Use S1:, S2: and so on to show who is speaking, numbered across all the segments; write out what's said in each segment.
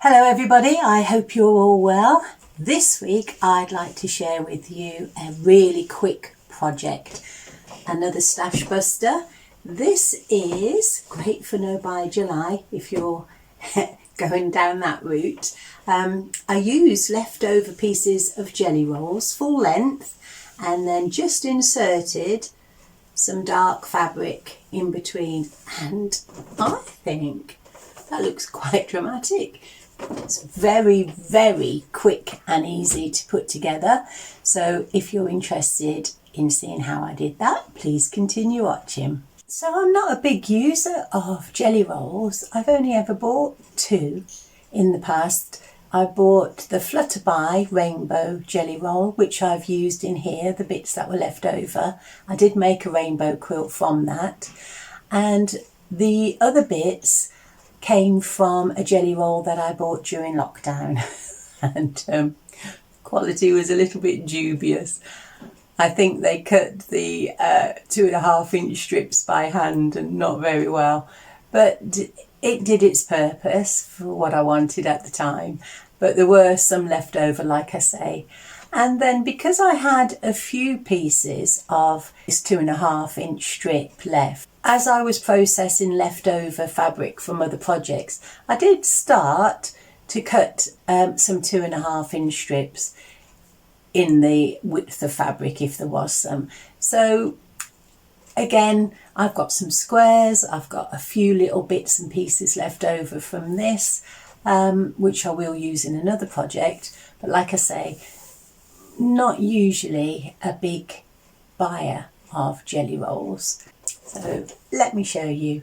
S1: Hello everybody, I hope you're all well. This week I'd like to share with you a really quick project, another stash buster. This is great for no buy July if you're going down that route. I use leftover pieces of jelly rolls, full length, and then just inserted some dark fabric in between, and I think that looks quite dramatic. It's very, very quick and easy to put together. So if you're interested in seeing how I did that, please continue watching. So I'm not a big user of jelly rolls. I've only ever bought two in the past. I bought the Flutterby rainbow jelly roll, which I've used in here, the bits that were left over. I did make a rainbow quilt from that. And the other bits came from a jelly roll that I bought during lockdown, and quality was a little bit dubious. I think they cut the 2.5 inch strips by hand and not very well, but it did its purpose for what I wanted at the time. But there were some left over, like I say. And then because I had a few pieces of this 2.5 inch strip left, as I was processing leftover fabric from other projects, I did start to cut some 2.5 inch strips in the width of fabric if there was some. So again, I've got some squares, I've got a few little bits and pieces left over from this, which I will use in another project. But like I say, not usually a big buyer of jelly rolls. So let me show you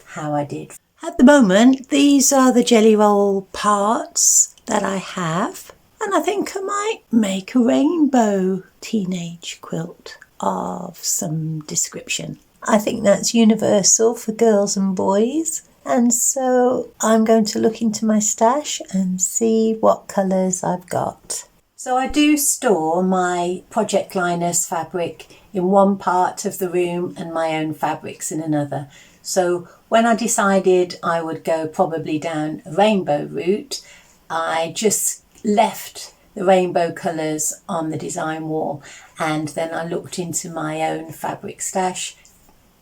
S1: how I did. At the moment, these are the jelly roll parts that I have. And I think I might make a rainbow teenage quilt of some description. I think that's universal for girls and boys. And so I'm going to look into my stash and see what colours I've got. So I do store my Project Linus fabric in one part of the room and my own fabrics in another. So when I decided I would go probably down a rainbow route, I just left the rainbow colours on the design wall, and then I looked into my own fabric stash,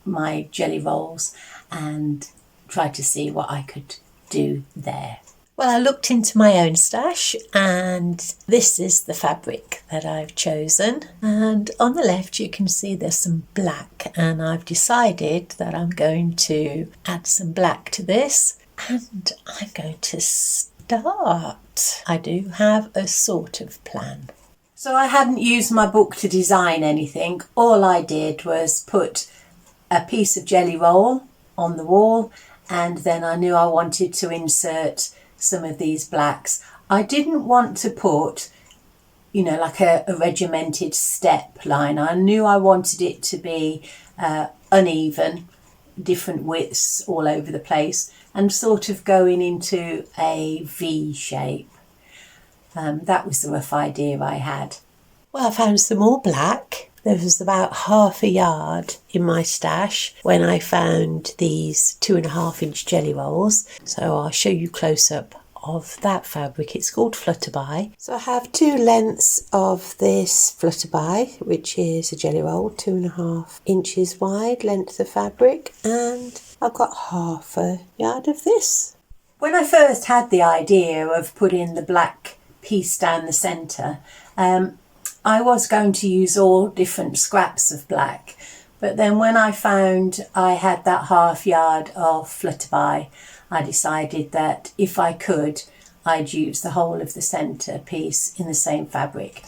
S1: my jelly rolls, and tried to see what I could do there. Well, I looked into my own stash, and this is the fabric that I've chosen. And on the left you can see there's some black, and I've decided that I'm going to add some black to this, and I'm going to start. I do have a sort of plan. So I hadn't used my book to design anything. All I did was put a piece of jelly roll on the wall, and then I knew I wanted to insert some of these blacks. I didn't want to put, like a regimented step line. I knew I wanted it to be uneven, different widths all over the place, and sort of going into a V shape. That was the rough idea I had. Well, I found some more black. There was about half a yard in my stash when I found these 2.5 inch jelly rolls. So I'll show you close up of that fabric. It's called Flutterby. So I have 2 lengths of this Flutterby, which is a jelly roll, 2.5 inches wide length of fabric, and I've got half a yard of this. When I first had the idea of putting the black piece down the centre, I was going to use all different scraps of black, but then when I found I had that half yard of Flutterby, I decided that if I could, I'd use the whole of the centre piece in the same fabric.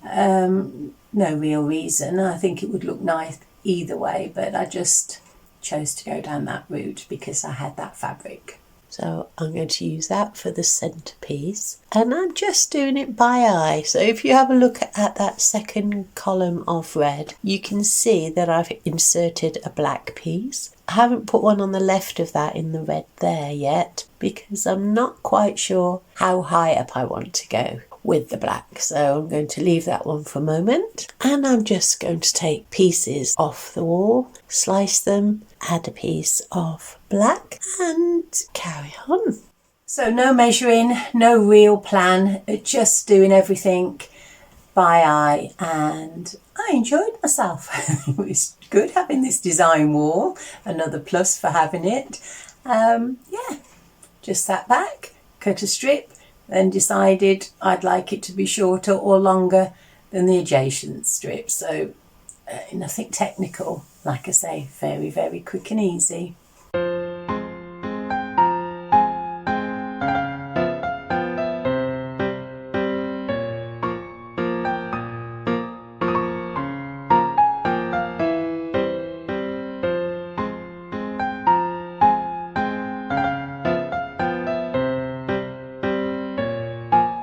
S1: No real reason. I think it would look nice either way, but I just chose to go down that route because I had that fabric. So I'm going to use that for the centrepiece, and I'm just doing it by eye. So if you have a look at that second column of red, you can see that I've inserted a black piece. I haven't put one on the left of that in the red there yet because I'm not quite sure how high up I want to go with the black. So I'm going to leave that one for a moment, and I'm just going to take pieces off the wall, slice them, add a piece of black and carry on. So no measuring, no real plan, just doing everything by eye, and I enjoyed myself. It was good having this design wall, another plus for having it. Yeah, just sat back, cut a strip, then decided I'd like it to be shorter or longer than the adjacent strip. So nothing technical, like I say, very, very quick and easy.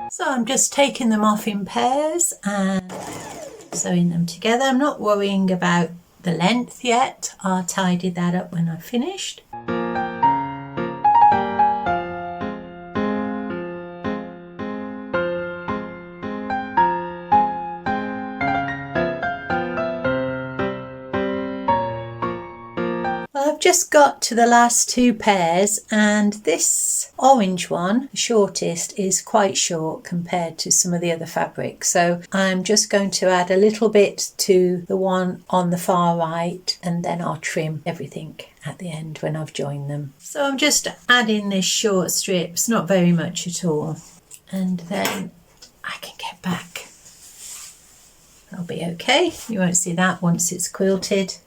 S1: So I'm just taking them off in pairs and sewing them together. I'm not worrying about the length yet. I'll tidy that up when I've finished. I've just got to the last two pairs, and this orange one, the shortest, is quite short compared to some of the other fabrics. So I'm just going to add a little bit to the one on the far right, and then I'll trim everything at the end when I've joined them. So I'm just adding this short strips, not very much at all, and then I can get back. That'll be okay. You won't see that once it's quilted.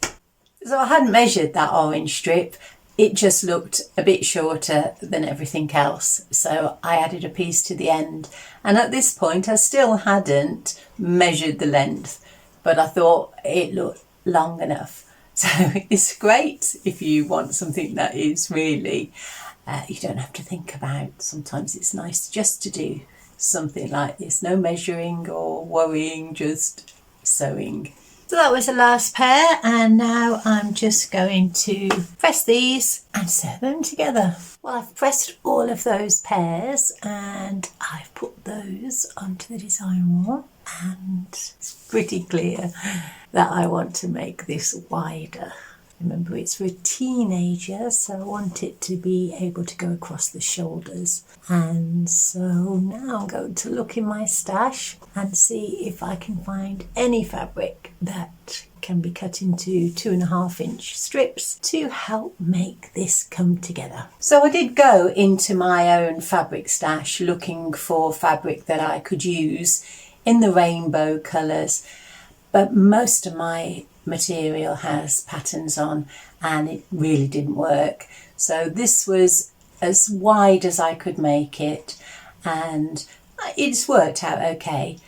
S1: So I hadn't measured that orange strip, it just looked a bit shorter than everything else. So I added a piece to the end, and at this point I still hadn't measured the length, but I thought it looked long enough. So it's great if you want something that is really, you don't have to think about. Sometimes it's nice just to do something like this, no measuring or worrying, just sewing. So that was the last pair, and now I'm just going to press these and sew them together. Well, I've pressed all of those pairs and I've put those onto the design wall, and it's pretty clear that I want to make this wider. Remember, it's for a teenager, so I want it to be able to go across the shoulders. And so now I'm going to look in my stash and see if I can find any fabric that can be cut into 2.5-inch strips to help make this come together. So I did go into my own fabric stash looking for fabric that I could use in the rainbow colours, but most of my material has patterns on and it really didn't work. So this was as wide as I could make it, and it's worked out okay.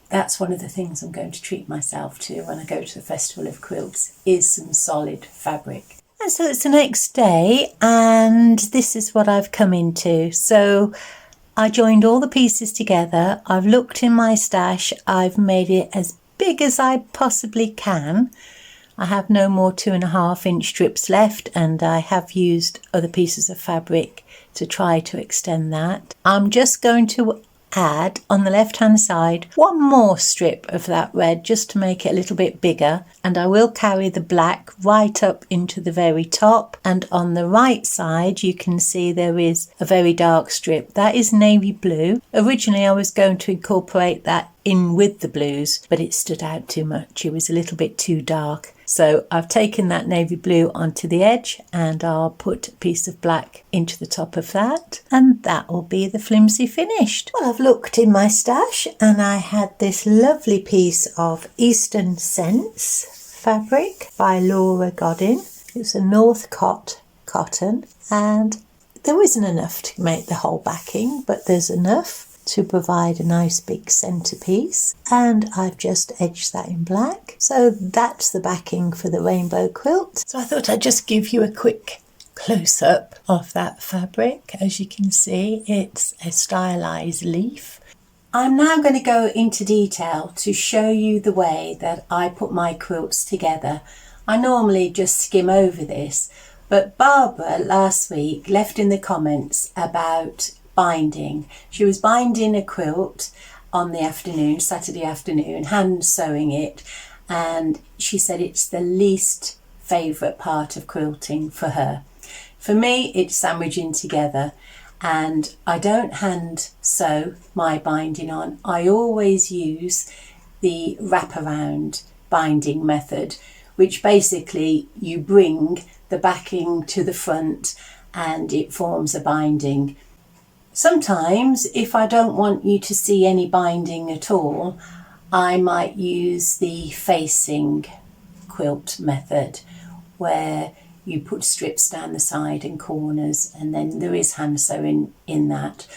S1: That's one of the things I'm going to treat myself to when I go to the Festival of Quilts, is some solid fabric. And so it's the next day, and this is what I've come into. So I joined all the pieces together. I've looked in my stash. I've made it as big as I possibly can. I have no more 2.5-inch strips left, and I have used other pieces of fabric to try to extend that. I'm just going to add on the left hand side one more strip of that red just to make it a little bit bigger, and I will carry the black right up into the very top. And on the right side you can see there is a very dark strip that is navy blue. Originally I was going to incorporate that in with the blues, but it stood out too much. It was a little bit too dark. So I've taken that navy blue onto the edge, and I'll put a piece of black into the top of that, and that will be the flimsy finished. Well, I've looked in my stash and I had this lovely piece of Eastern Scents fabric by Laura Godin. It's a North cotton, and there isn't enough to make the whole backing, but there's enough to provide a nice big centerpiece, and I've just edged that in black. So that's the backing for the rainbow quilt. So I thought I'd just give you a quick close-up of that fabric. As you can see, it's a stylized leaf. I'm now going to go into detail to show you the way that I put my quilts together. I normally just skim over this, but Barbara last week left in the comments about binding. She was binding a quilt on the afternoon, Saturday afternoon, hand sewing it, and she said it's the least favourite part of quilting for her. For me, it's sandwiching together, and I don't hand sew my binding on. I always use the wraparound binding method, which basically you bring the backing to the front and it forms a binding. Sometimes, if I don't want you to see any binding at all, I might use the facing quilt method, where you put strips down the side and corners, and then there is hand sewing in that.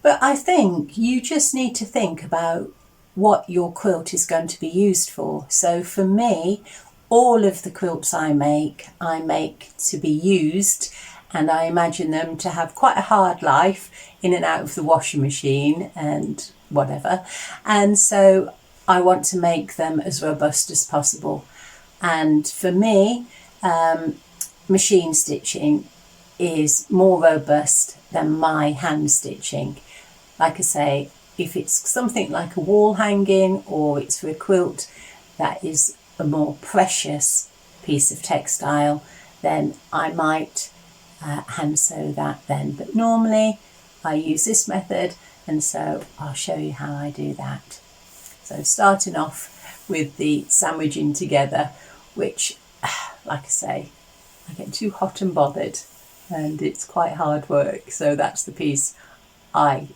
S1: But I think you just need to think about what your quilt is going to be used for. So for me, all of the quilts I make to be used, and I imagine them to have quite a hard life in and out of the washing machine and whatever. And so I want to make them as robust as possible. And for me, machine stitching is more robust than my hand stitching. Like I say, if it's something like a wall hanging or it's for a quilt that is a more precious piece of textile, then I might hand sew that then. But normally I use this method, and so I'll show you how I do that. So starting off with the sandwiching together, which, like I say, I get too hot and bothered and it's quite hard work. So that's the piece I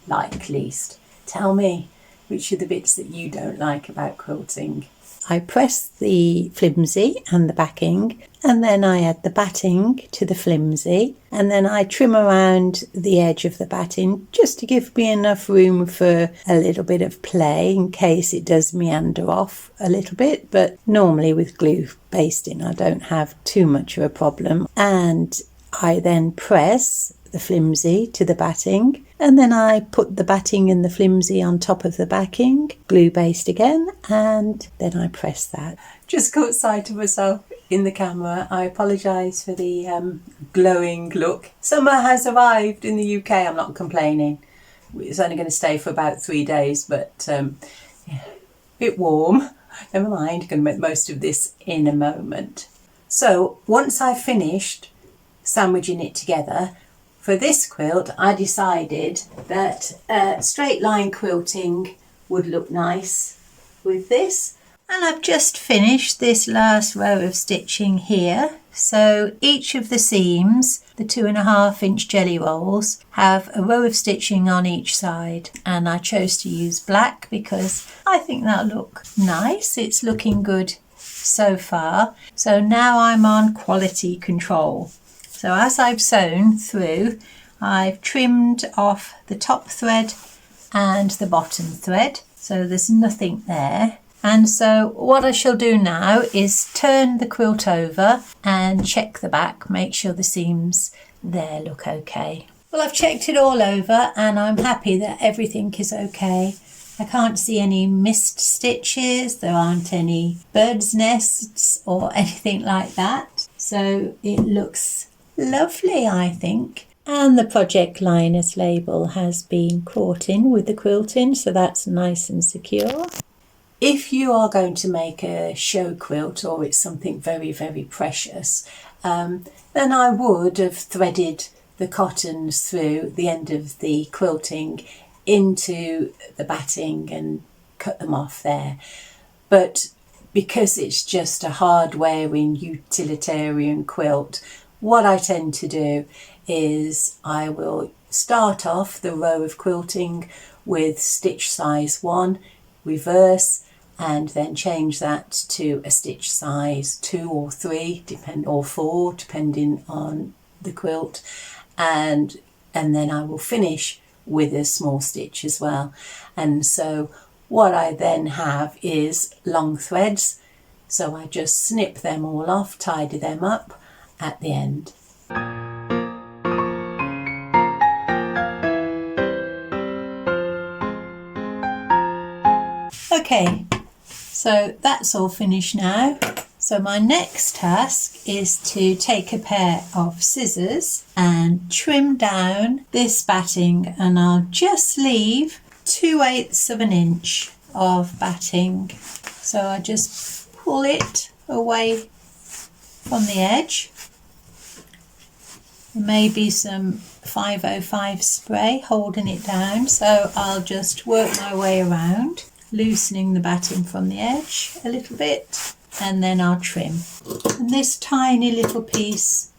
S1: like least. Tell me, which are the bits that you don't like about quilting? I press the flimsy and the backing, and then I add the batting to the flimsy, and then I trim around the edge of the batting just to give me enough room for a little bit of play in case it does meander off a little bit. But normally with glue basting I don't have too much of a problem. And I then press the flimsy to the batting, and then I put the batting and the flimsy on top of the backing, glue baste again, and then I press that. Just caught sight of myself in the camera. I apologise for the glowing look. Summer has arrived in the UK. I'm not complaining. It's only going to stay for about 3 days, but yeah, a bit warm. Never mind, going to make the most of this in a moment. So once I've finished sandwiching it together, for this quilt, I decided that straight line quilting would look nice with this. And I've just finished this last row of stitching here. So each of the seams, the 2.5 inch jelly rolls, have a row of stitching on each side. And I chose to use black because I think that'll look nice. It's looking good so far. So now I'm on quality control. So as I've sewn through, I've trimmed off the top thread and the bottom thread, so there's nothing there. And so what I shall do now is turn the quilt over and check the back, make sure the seams there look okay. Well, I've checked it all over and I'm happy that everything is okay. I can't see any missed stitches, there aren't any birds' nests or anything like that. So it looks lovely, I think. And the Project Linus label has been caught in with the quilting, so that's nice and secure. If you are going to make a show quilt or it's something very, very precious, then I would have threaded the cottons through the end of the quilting into the batting and cut them off there. But because it's just a hard wearing utilitarian quilt, what I tend to do is I will start off the row of quilting with stitch size 1, reverse, and then change that to a stitch size 2 or 3, or 4, depending on the quilt, and then I will finish with a small stitch as well. And so what I then have is long threads, so I just snip them all off, tidy them up at the end. Okay, so that's all finished now. So my next task is to take a pair of scissors and trim down this batting, and I'll just leave 2/8 of an inch of batting. So I just pull it away from the edge There may be some 505 spray holding it down, so I'll just work my way around, loosening the batting from the edge a little bit, and then I'll trim. And this tiny little piece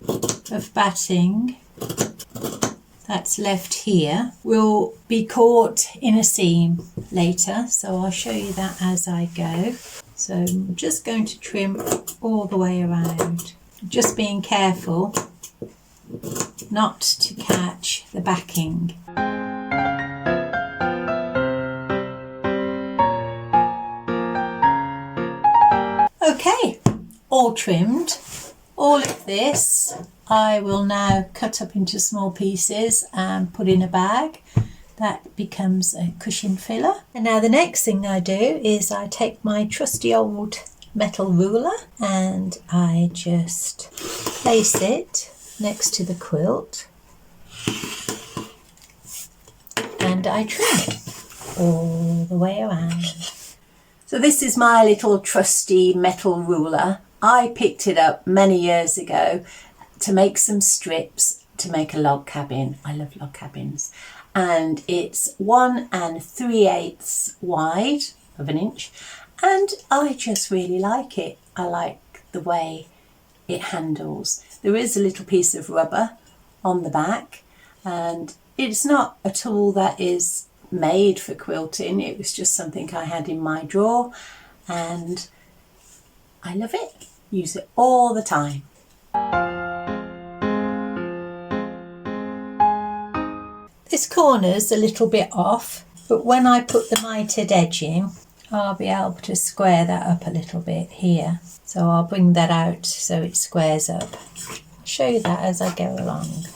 S1: of batting that's left here will be caught in a seam later, so I'll show you that as I go. So I'm just going to trim all the way around, just being careful not to catch the backing. Okay, all trimmed. All of this I will now cut up into small pieces and put in a bag. That becomes a cushion filler. And now the next thing I do is I take my trusty old metal ruler and I just place it next to the quilt and I trim it all the way around. So this is my little trusty metal ruler. I picked it up many years ago to make some strips to make a log cabin. I love log cabins. And it's 1 3/8 wide of an inch, and I just really like it. I like the way it handles. There is a little piece of rubber on the back, and it's not a tool that is made for quilting. It was just something I had in my drawer, and I love it. Use it all the time. This corner's a little bit off, but when I put the mitered edge in, I'll be able to square that up a little bit here. So I'll bring that out so it squares up. I'll show you that as I go along.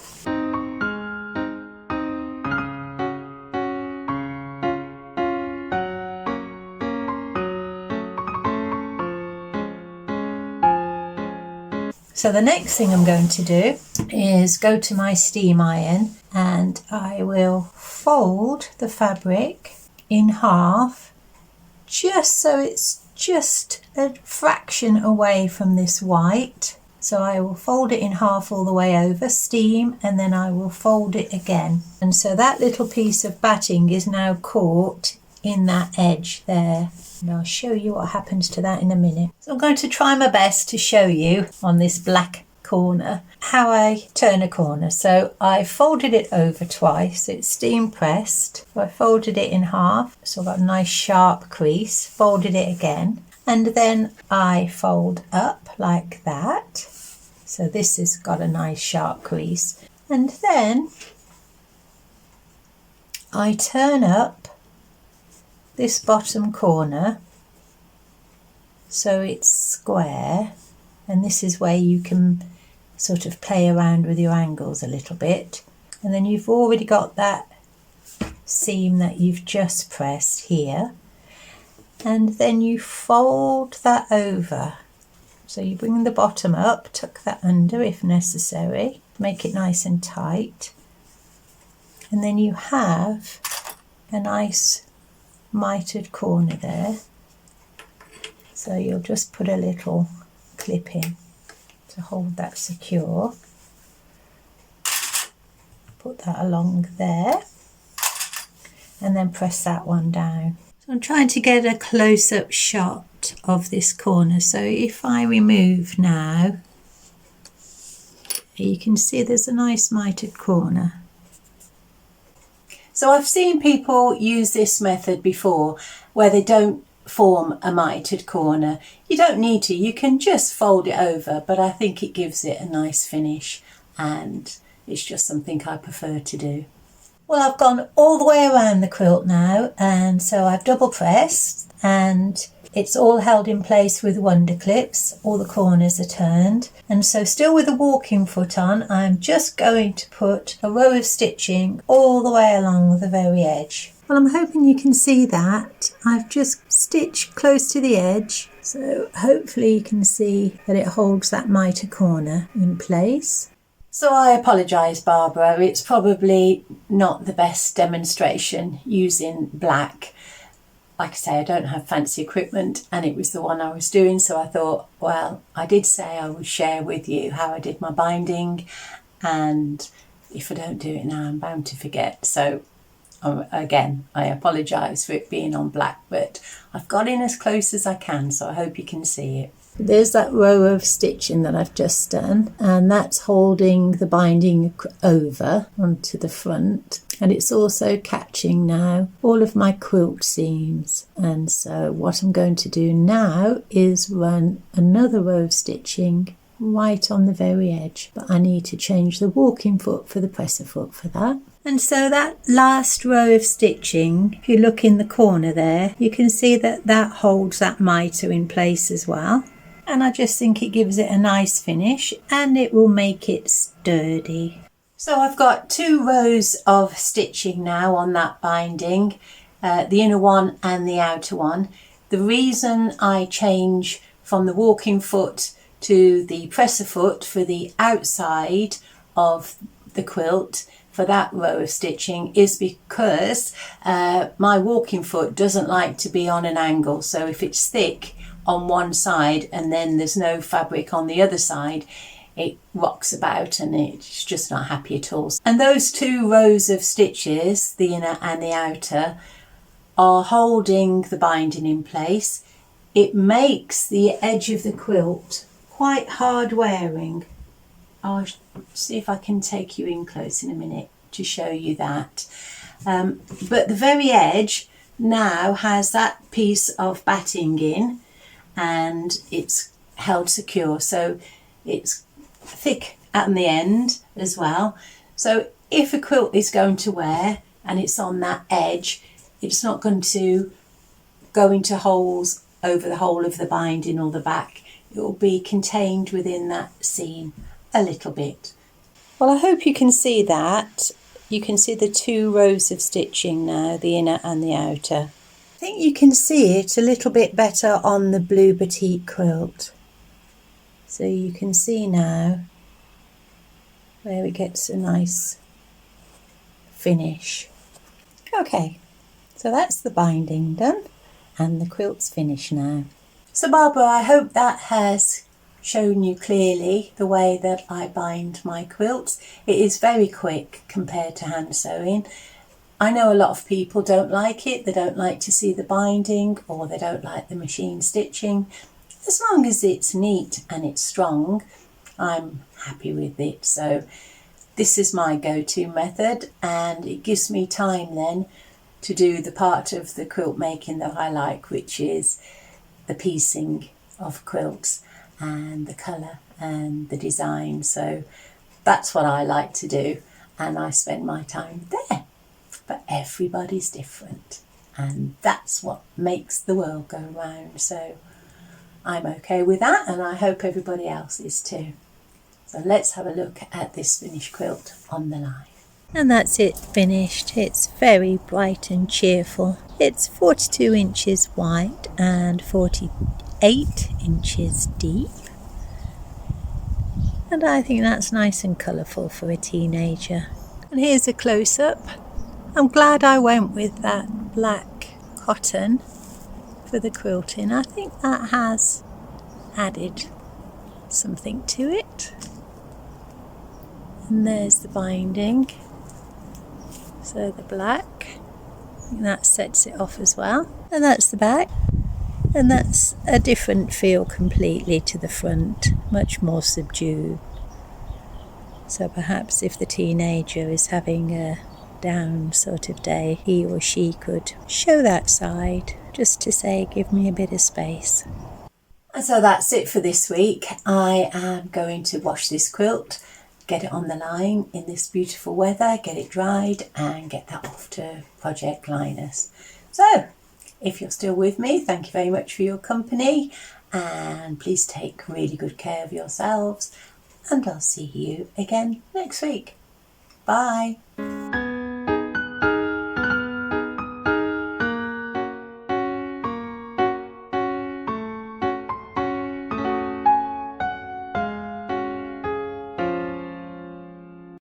S1: So the next thing I'm going to do is go to my steam iron and I will fold the fabric in half just so it's just a fraction away from this white. So I will fold it in half all the way over, steam, and then I will fold it again. And so that little piece of batting is now caught in that edge there. And I'll show you what happens to that in a minute. So I'm going to try my best to show you on this black corner how I turn a corner. So I folded it over twice. It's steam pressed. So I folded it in half. So I've got a nice sharp crease. Folded it again. And then I fold up like that. So this has got a nice sharp crease. And then I turn up this bottom corner so it's square, and this is where you can sort of play around with your angles a little bit. And then you've already got that seam that you've just pressed here, and then you fold that over. So you bring the bottom up, tuck that under if necessary, make it nice and tight, and then you have a nice mitered corner there. So you'll just put a little clip in to hold that secure. Put that along there and then press that one down. So I'm trying to get a close-up shot of this corner. So if I remove now, you can see there's a nice mitered corner. So I've seen people use this method before where they don't form a mitered corner. You don't need to, you can just fold it over, but I think it gives it a nice finish and it's just something I prefer to do. Well, I've gone all the way around the quilt now, and so I've double pressed and it's all held in place with wonder clips. All the corners are turned, and so still with the walking foot on, I'm just going to put a row of stitching all the way along the very edge. Well, I'm hoping you can see that. I've just stitched close to the edge, so hopefully you can see that it holds that miter corner in place. So I apologise, Barbara, it's probably not the best demonstration using black. Like I say, I don't have fancy equipment and it was the one I was doing, so I thought, well, I did say I would share with you how I did my binding and if I don't do it now I'm bound to forget. So again, I apologise for it being on black, but I've got in as close as I can, so I hope you can see it. There's that row of stitching that I've just done, and that's holding the binding over onto the front, and it's also catching now all of my quilt seams. And so what I'm going to do now is run another row of stitching right on the very edge, but I need to change the walking foot for the presser foot for that. And so that last row of stitching, if you look in the corner there, you can see that that holds that mitre in place as well. And I just think it gives it a nice finish, and it will make it sturdy. So I've got 2 rows of stitching now on that binding, the inner one and the outer one. The reason I change from the walking foot to the presser foot for the outside of the quilt for that row of stitching is because my walking foot doesn't like to be on an angle. So if it's thick on one side and then there's no fabric on the other side, it rocks about and it's just not happy at all. And those 2 rows of stitches, the inner and the outer, are holding the binding in place. It makes the edge of the quilt quite hard wearing. I'll see if I can take you in close in a minute to show you that. But the very edge now has that piece of batting in, and it's held secure, so it's thick at the end as well. So if a quilt is going to wear and it's on that edge, it's not going to go into holes over the whole of the binding or the back. It will be contained within that seam a little bit. Well, I hope you can see that. You can see the 2 rows of stitching now, the inner and the outer. I think you can see it a little bit better on the blue batik quilt. So you can see now where it gets a nice finish. Okay, so that's the binding done and the quilt's finished now. So Barbara, I hope that has shown you clearly the way that I bind my quilts. It is very quick compared to hand sewing. I know a lot of people don't like it. They don't like to see the binding, or they don't like the machine stitching. As long as it's neat and it's strong, I'm happy with it. So this is my go-to method, and it gives me time then to do the part of the quilt making that I like, which is the piecing of quilts and the colour and the design. So that's what I like to do, and I spend my time there. But everybody's different, and that's what makes the world go round. So I'm okay with that, and I hope everybody else is too. So let's have a look at this finished quilt on the line. And that's it finished. It's very bright and cheerful. It's 42 inches wide and 48 inches deep. And I think that's nice and colourful for a teenager. And here's a close-up. I'm glad I went with that black cotton for the quilting. I think that has added something to it. And there's the binding. So the black, and that sets it off as well. And that's the back. And that's a different feel completely to the front, much more subdued. So perhaps if the teenager is having a down sort of day, he or she could show that side just to say, give me a bit of space. And so that's it for this week. I am going to wash this quilt, get it on the line in this beautiful weather, get it dried and get that off to Project Linus. So if you're still with me, thank you very much for your company, and please take really good care of yourselves, and I'll see you again next week. Bye.